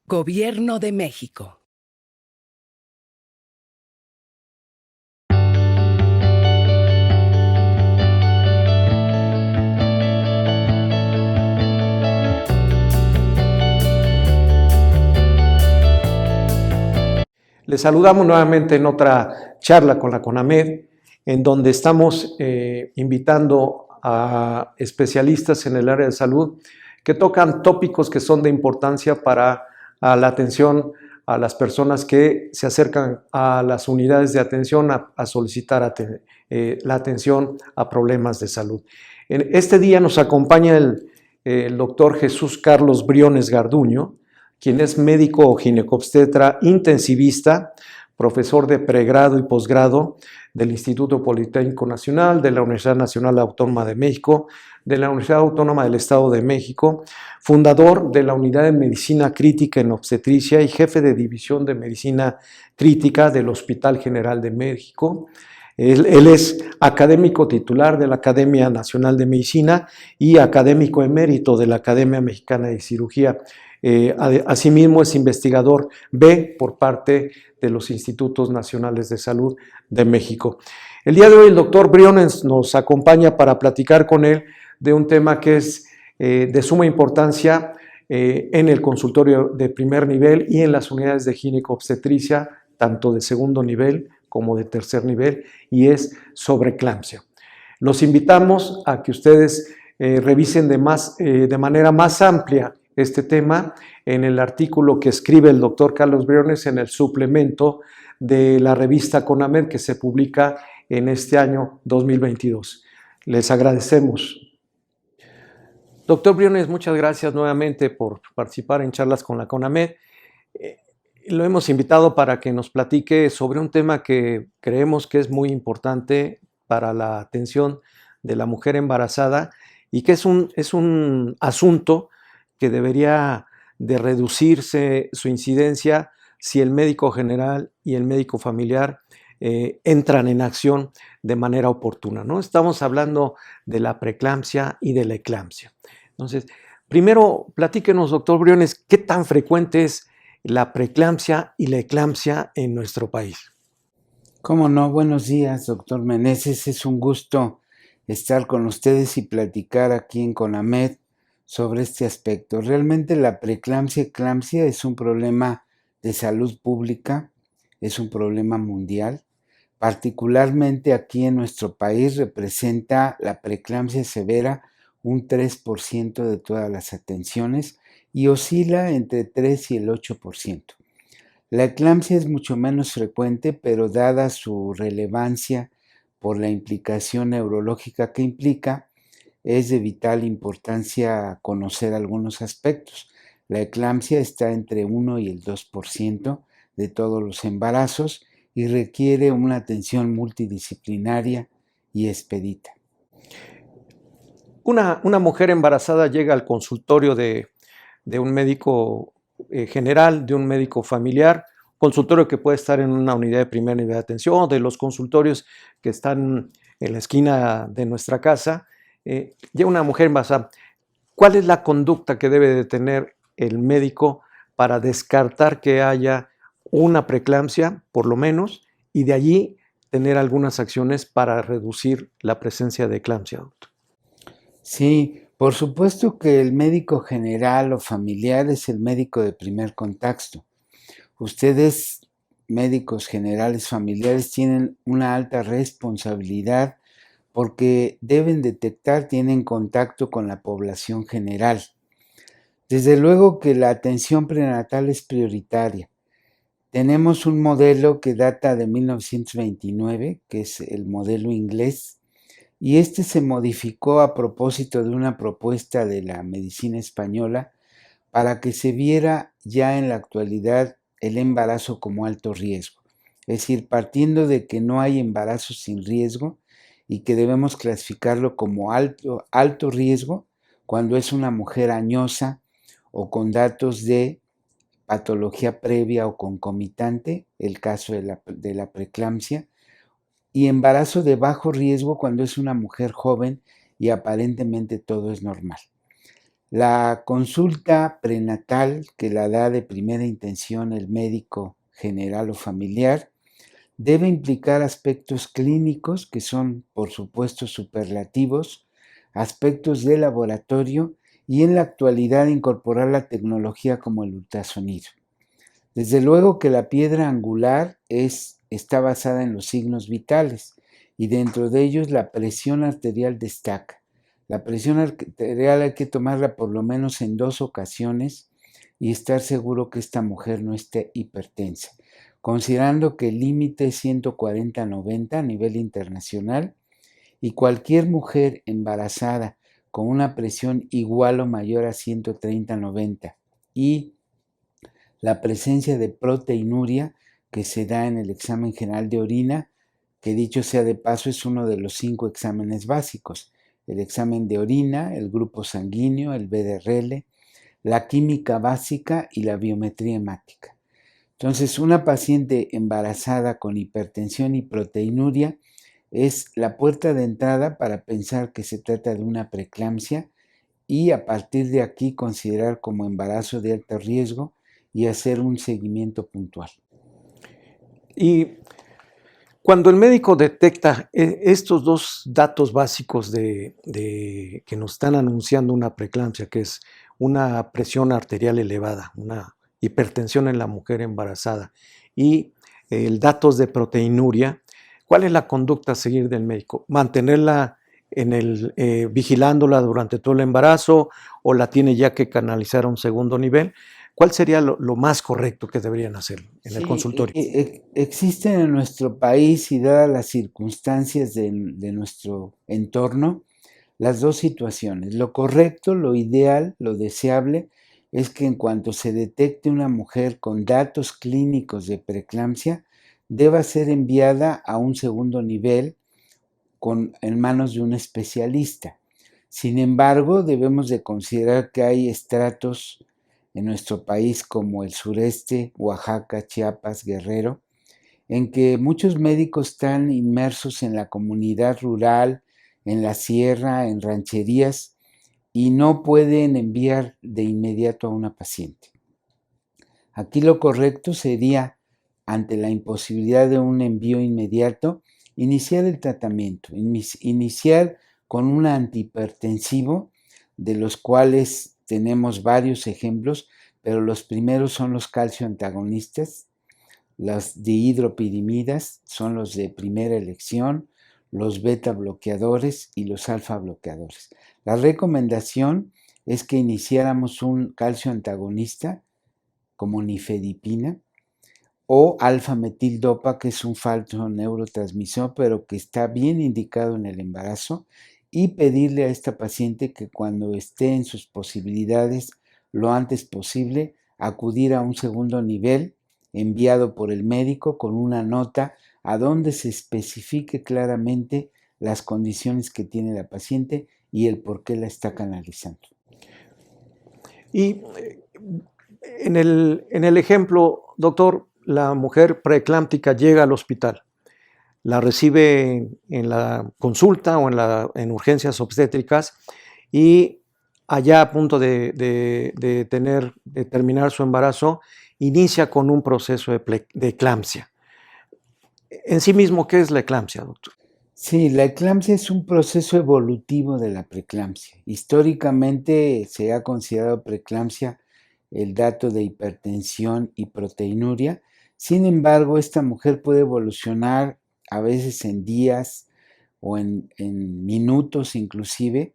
Gobierno de México. Les saludamos nuevamente en otra charla con la CONAMED, en donde estamos invitando a especialistas en el área de salud que tocan tópicos que son de importancia para la atención a las personas que se acercan a las unidades de atención a solicitar la atención a problemas de salud. En este día nos acompaña el doctor Jesús Carlos Briones Garduño, quien es médico ginecobstetra intensivista, profesor de pregrado y posgrado del Instituto Politécnico Nacional, de la Universidad Nacional Autónoma de México, de la Universidad Autónoma del Estado de México, fundador de la Unidad de Medicina Crítica en Obstetricia y jefe de División de Medicina Crítica del Hospital General de México. Él es académico titular de la Academia Nacional de Medicina y académico emérito de la Academia Mexicana de Cirugía. Asimismo es investigador B por parte de los Institutos Nacionales de Salud de México. El día de hoy el doctor Briones nos acompaña para platicar con él de un tema que es de suma importancia en el consultorio de primer nivel y en las unidades de ginecobstetricia, tanto de segundo nivel como de tercer nivel, y es sobre eclampsia. Los invitamos a que ustedes revisen de manera más amplia este tema en el artículo que escribe el doctor Carlos Briones en el suplemento de la revista CONAMED que se publica en este año 2022. Les agradecemos. Doctor Briones, muchas gracias nuevamente por participar en charlas con la CONAMED. Lo hemos invitado para que nos platique sobre un tema que creemos que es muy importante para la atención de la mujer embarazada y que es un asunto que debería de reducirse su incidencia si el médico general y el médico familiar entran en acción de manera oportuna, ¿no? Estamos hablando de la preeclampsia y de la eclampsia. Entonces, primero, platíquenos, doctor Briones, ¿qué tan frecuente es la preeclampsia y la eclampsia en nuestro país? Cómo no, buenos días, doctor Meneses. Es un gusto estar con ustedes y platicar aquí en CONAMED sobre este aspecto. Realmente la preeclampsia es un problema de salud pública, es un problema mundial. Particularmente aquí en nuestro país representa la preeclampsia severa un 3% de todas las atenciones y oscila entre 3 y el 8%. La eclampsia es mucho menos frecuente, pero dada su relevancia por la implicación neurológica que implica, es de vital importancia conocer algunos aspectos. La eclampsia está entre 1 y el 2% de todos los embarazos y requiere una atención multidisciplinaria y expedita. Una mujer embarazada llega al consultorio de un médico general, de un médico familiar, consultorio que puede estar en una unidad de primer nivel de atención, de los consultorios que están en la esquina de nuestra casa. Llega una mujer embarazada. ¿Cuál es la conducta que debe de tener el médico para descartar que haya una preeclampsia, por lo menos, y de allí tener algunas acciones para reducir la presencia de eclampsia, doctor? Sí, por supuesto que el médico general o familiar es el médico de primer contacto. Ustedes, médicos generales familiares, tienen una alta responsabilidad porque deben detectar, tienen contacto con la población general. Desde luego que la atención prenatal es prioritaria. Tenemos un modelo que data de 1929, que es el modelo inglés, y este se modificó a propósito de una propuesta de la medicina española para que se viera ya en la actualidad el embarazo como alto riesgo. Es decir, partiendo de que no hay embarazo sin riesgo y que debemos clasificarlo como alto riesgo cuando es una mujer añosa o con datos de patología previa o concomitante, el caso de la preeclampsia, y embarazo de bajo riesgo cuando es una mujer joven y aparentemente todo es normal. La consulta prenatal que la da de primera intención el médico general o familiar debe implicar aspectos clínicos que son, por supuesto, superlativos, aspectos de laboratorio y en la actualidad incorporar la tecnología como el ultrasonido. Desde luego que la piedra angular está basada en los signos vitales y dentro de ellos la presión arterial destaca. La presión arterial hay que tomarla por lo menos en 2 ocasiones y estar seguro que esta mujer no esté hipertensa, considerando que el límite es 140/90 a nivel internacional y cualquier mujer embarazada con una presión igual o mayor a 130/90 y la presencia de proteinuria que se da en el examen general de orina, que dicho sea de paso es uno de los 5 exámenes básicos: el examen de orina, el grupo sanguíneo, el BDRL, la química básica y la biometría hemática. Entonces, una paciente embarazada con hipertensión y proteinuria es la puerta de entrada para pensar que se trata de una preeclampsia y a partir de aquí considerar como embarazo de alto riesgo y hacer un seguimiento puntual. Y cuando el médico detecta estos 2 datos básicos que nos están anunciando una preeclampsia, que es una presión arterial elevada, una hipertensión en la mujer embarazada y datos de proteinuria, ¿cuál es la conducta a seguir del médico? ¿Mantenerla vigilándola durante todo el embarazo o la tiene ya que canalizar a un segundo nivel? ¿Cuál sería lo más correcto que deberían hacer en el consultorio? Existen en nuestro país y dadas las circunstancias de nuestro entorno, las 2 situaciones. Lo correcto, lo ideal, lo deseable es que en cuanto se detecte una mujer con datos clínicos de preeclampsia, deba ser enviada a un segundo nivel en manos de un especialista. Sin embargo, debemos de considerar que hay estratos en nuestro país como el sureste, Oaxaca, Chiapas, Guerrero, en que muchos médicos están inmersos en la comunidad rural, en la sierra, en rancherías, y no pueden enviar de inmediato a una paciente. Aquí lo correcto sería, ante la imposibilidad de un envío inmediato, iniciar el tratamiento, iniciar con un antihipertensivo, de los cuales tenemos varios ejemplos, pero los primeros son los calcio antagonistas, las dihidropirimidas son los de primera elección, los beta bloqueadores y los alfa bloqueadores. La recomendación es que iniciáramos un calcio antagonista como nifedipina o alfa-metildopa, que es un falso neurotransmisor, pero que está bien indicado en el embarazo, y pedirle a esta paciente que cuando esté en sus posibilidades, lo antes posible, acudir a un segundo nivel enviado por el médico con una nota a donde se especifique claramente las condiciones que tiene la paciente y el por qué la está canalizando. Y en el ejemplo, doctor, la mujer preeclámptica llega al hospital, la recibe en la consulta o en urgencias obstétricas y allá a punto de terminar su embarazo, inicia con un proceso de eclampsia. En sí mismo, ¿qué es la eclampsia, doctor? Sí, la eclampsia es un proceso evolutivo de la preeclampsia. Históricamente se ha considerado preeclampsia el dato de hipertensión y proteinuria. Sin embargo, esta mujer puede evolucionar a veces en días o en minutos inclusive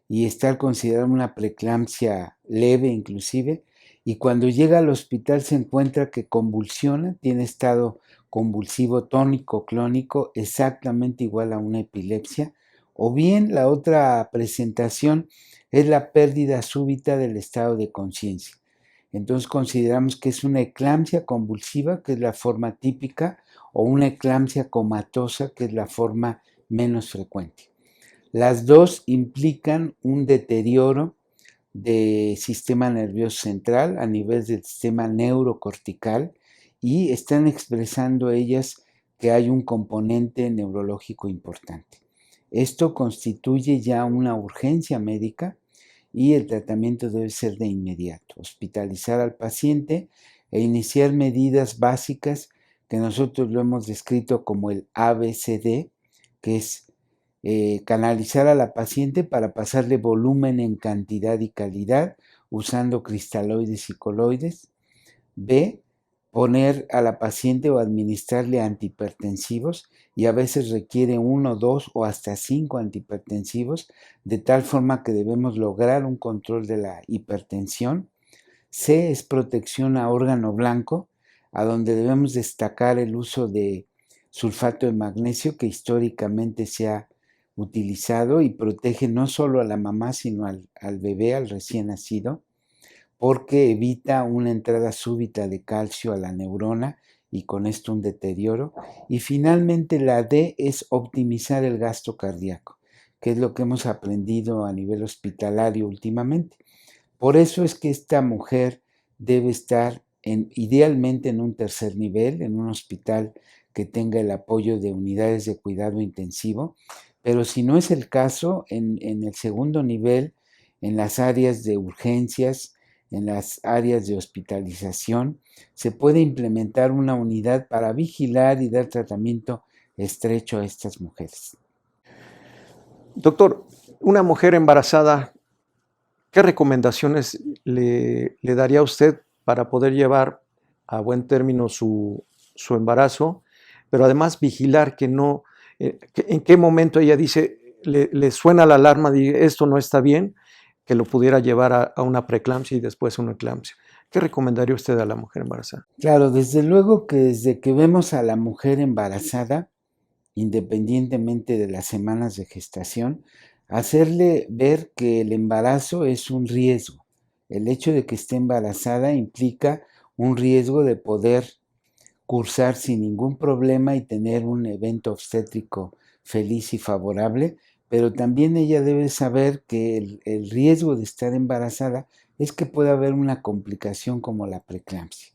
y estar considerada una preeclampsia leve inclusive. Y cuando llega al hospital se encuentra que convulsiona, tiene estado convulsivo tónico clónico exactamente igual a una epilepsia, o bien la otra presentación es la pérdida súbita del estado de conciencia. Entonces consideramos que es una eclampsia convulsiva, que es la forma típica, o una eclampsia comatosa, que es la forma menos frecuente. Las dos implican un deterioro del sistema nervioso central a nivel del sistema neurocortical y están expresando ellas que hay un componente neurológico importante. Esto constituye ya una urgencia médica y el tratamiento debe ser de inmediato. Hospitalizar al paciente e iniciar medidas básicas que nosotros lo hemos descrito como el ABCD, que es canalizar a la paciente para pasarle volumen en cantidad y calidad usando cristaloides y coloides. B, poner a la paciente o administrarle antihipertensivos, y a veces requiere 1, 2 o hasta 5 antihipertensivos, de tal forma que debemos lograr un control de la hipertensión. C es protección a órgano blanco, a donde debemos destacar el uso de sulfato de magnesio, que históricamente se ha utilizado y protege no solo a la mamá, sino al bebé, al recién nacido, porque evita una entrada súbita de calcio a la neurona y con esto un deterioro. Y finalmente la D es optimizar el gasto cardíaco, que es lo que hemos aprendido a nivel hospitalario últimamente. Por eso es que esta mujer debe estar idealmente en un tercer nivel, en un hospital que tenga el apoyo de unidades de cuidado intensivo, pero si no es el caso, en el segundo nivel, en las áreas de urgencias, en las áreas de hospitalización, se puede implementar una unidad para vigilar y dar tratamiento estrecho a estas mujeres. Doctor, una mujer embarazada, ¿qué recomendaciones le daría a usted para poder llevar a buen término su embarazo, pero además vigilar que no, en qué momento ella dice, le suena la alarma de esto no está bien, que lo pudiera llevar a una preeclampsia y después a una eclampsia? ¿Qué recomendaría usted a la mujer embarazada? Claro, desde luego que desde que vemos a la mujer embarazada, independientemente de las semanas de gestación, hacerle ver que el embarazo es un riesgo. El hecho de que esté embarazada implica un riesgo de poder cursar sin ningún problema y tener un evento obstétrico feliz y favorable, pero también ella debe saber que el riesgo de estar embarazada es que pueda haber una complicación como la preeclampsia.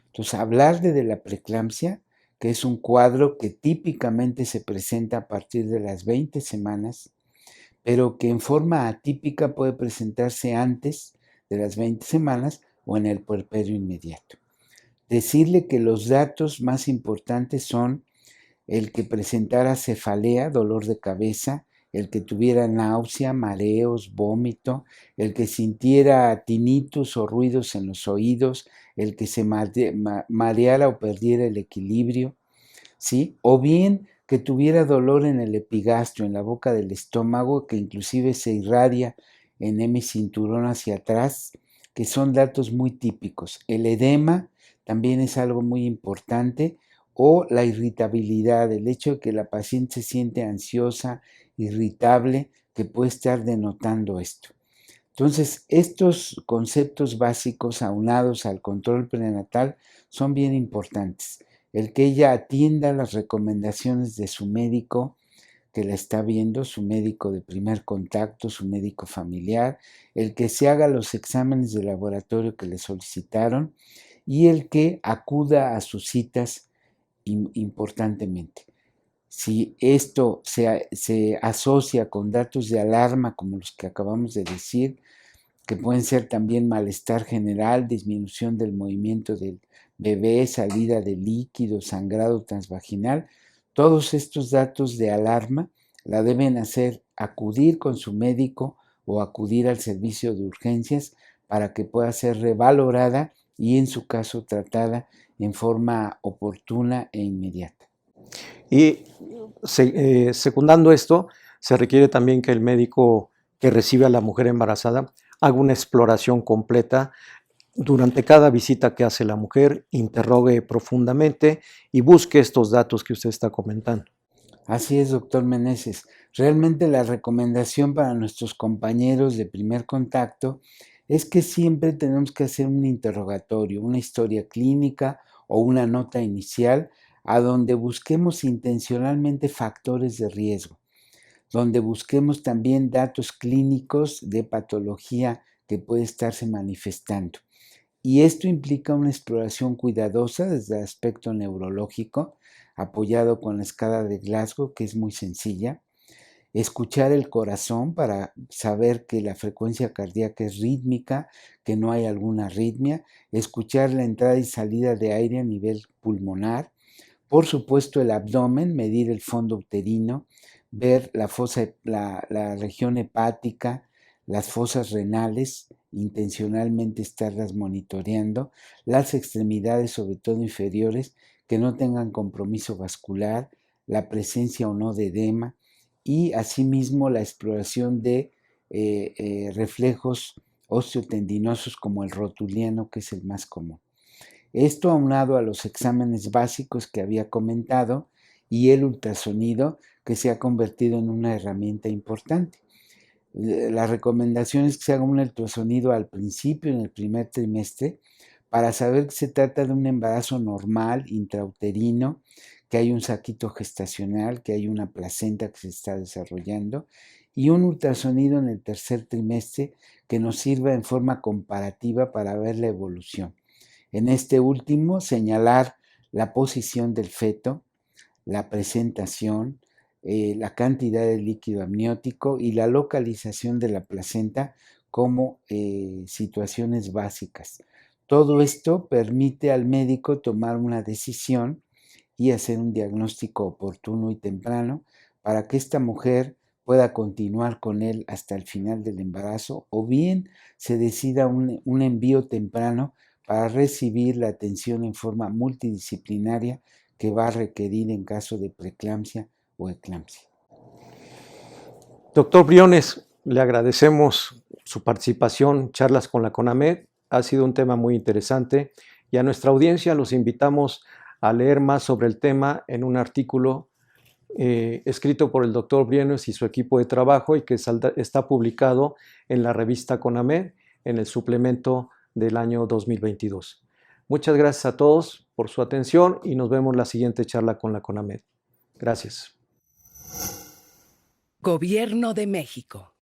Entonces, hablar de la preeclampsia, que es un cuadro que típicamente se presenta a partir de las 20 semanas, pero que en forma atípica puede presentarse antes de las 20 semanas o en el puerperio inmediato. Decirle que los datos más importantes son el que presentara cefalea, dolor de cabeza, el que tuviera náusea, mareos, vómito, el que sintiera tinnitus o ruidos en los oídos, el que se mareara o perdiera el equilibrio, ¿sí? O bien que tuviera dolor en el epigastrio, en la boca del estómago, que inclusive se irradia en hemicinturón hacia atrás, que son datos muy típicos. El edema también es algo muy importante, o la irritabilidad, el hecho de que la paciente se siente ansiosa, irritable, que puede estar denotando esto. Entonces, estos conceptos básicos aunados al control prenatal son bien importantes. El que ella atienda las recomendaciones de su médico que la está viendo, su médico de primer contacto, su médico familiar, el que se haga los exámenes de laboratorio que le solicitaron y el que acuda a sus citas importantemente. Si esto se asocia con datos de alarma como los que acabamos de decir, que pueden ser también malestar general, disminución del movimiento del bebé, salida de líquido, sangrado transvaginal, todos estos datos de alarma la deben hacer acudir con su médico o acudir al servicio de urgencias para que pueda ser revalorada y en su caso tratada en forma oportuna e inmediata. Y secundando esto, se requiere también que el médico que recibe a la mujer embarazada haga una exploración completa durante cada visita que hace la mujer, interrogue profundamente y busque estos datos que usted está comentando. Así es, doctor Meneses. Realmente la recomendación para nuestros compañeros de primer contacto es que siempre tenemos que hacer un interrogatorio, una historia clínica o una nota inicial a donde busquemos intencionalmente factores de riesgo, donde busquemos también datos clínicos de patología que puede estarse manifestando. Y esto implica una exploración cuidadosa desde el aspecto neurológico, apoyado con la escala de Glasgow, que es muy sencilla. escuchar el corazón para saber que la frecuencia cardíaca es rítmica, que no hay alguna arritmia, escuchar la entrada y salida de aire a nivel pulmonar, por supuesto el abdomen, medir el fondo uterino, ver la región hepática, las fosas renales, intencionalmente estarlas monitoreando, las extremidades, sobre todo inferiores, que no tengan compromiso vascular, la presencia o no de edema, y asimismo la exploración de reflejos osteotendinosos como el rotuliano, que es el más común. Esto aunado a los exámenes básicos que había comentado y el ultrasonido, que se ha convertido en una herramienta importante. La recomendación es que se haga un ultrasonido al principio, en el primer trimestre, para saber que se trata de un embarazo normal, intrauterino, que hay un saquito gestacional, que hay una placenta que se está desarrollando, y un ultrasonido en el tercer trimestre que nos sirva en forma comparativa para ver la evolución. En este último, señalar la posición del feto, la presentación, la cantidad de líquido amniótico y la localización de la placenta como situaciones básicas. Todo esto permite al médico tomar una decisión y hacer un diagnóstico oportuno y temprano para que esta mujer pueda continuar con él hasta el final del embarazo, o bien se decida un envío temprano para recibir la atención en forma multidisciplinaria que va a requerir en caso de preeclampsia o eclampsia. Doctor Briones, le agradecemos su participación, charlas con la CONAMED. Ha sido un tema muy interesante y a nuestra audiencia los invitamos a leer más sobre el tema en un artículo escrito por el doctor Briones y su equipo de trabajo y que está publicado en la revista CONAMED en el suplemento del año 2022. Muchas gracias a todos por su atención y nos vemos en la siguiente charla con la CONAMED. Gracias. Gobierno de México.